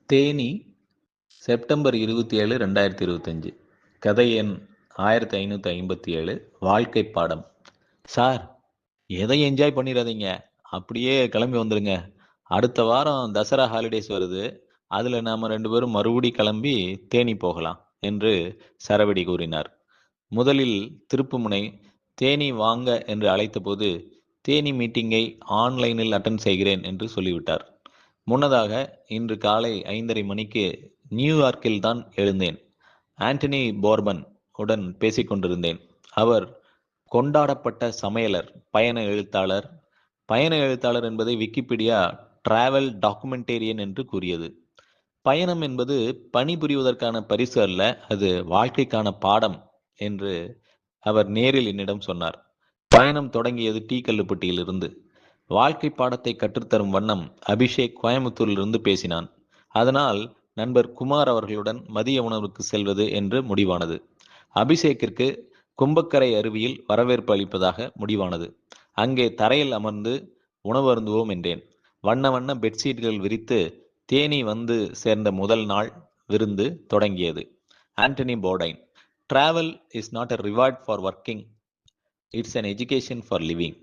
Theni September 27, 2025. கதை எண் 1557. வாழ்க்கை பாடம். சார், எதை என்ஜாய் பண்ணிடாதீங்க, அப்படியே கிளம்பி வந்துடுங்க. அடுத்த வாரம் தசரா ஹாலிடேஸ் வருது. அதில் நாம் 2 பேரும் மறுபடி கிளம்பி தேனி போகலாம் என்று சரவெடி கூறினார். முதலில் திருப்புமுனை தேனி வாங்க என்று அழைத்தபோது தேனி மீட்டிங்கை ஆன்லைனில் அட்டன் செய்கிறேன் என்று சொல்லிவிட்டார். முன்னதாக இன்று காலை 5:30 மணிக்கு நியூயார்க்கில் தான் எழுந்தேன். ஆண்டனி போர்பன் உடன் பேசிக்கொண்டிருந்தேன். அவர் கொண்டாடப்பட்ட சமையலர், பயண எழுத்தாளர் என்பதை விக்கிபீடியா டிராவல் டாக்குமெண்டேரியன் என்று கூறியது. பயணம் என்பது பணிபுரிவதற்கான பரிசு அல்ல, அது வாழ்க்கைக்கான பாடம் என்று அவர் நேரில் என்னிடம் சொன்னார். பயணம் தொடங்கியது டீ கல்லுப்பட்டியிலிருந்து. வாழ்க்கை பாடத்தை கற்றுத்தரும் வண்ணம் அபிஷேக் கோயம்புத்தூரிலிருந்து பேசினான். அதனால் நண்பர் குமார் அவர்களுடன் மதிய உணவுக்கு செல்வது என்று முடிவானது. அபிஷேக்கிற்கு கும்பக்கரை அருவியில் வரவேற்பு அளிப்பதாக முடிவானது. அங்கே தரையில் அமர்ந்து உணவு அருந்துவோம் என்றேன். வண்ண வண்ண பெட்ஷீட்கள் விரித்து தேனி வந்து சேர்ந்த முதல் நாள் விருந்து தொடங்கியது. Anthony Bourdain. Travel is not a reward for working, it's an education for living.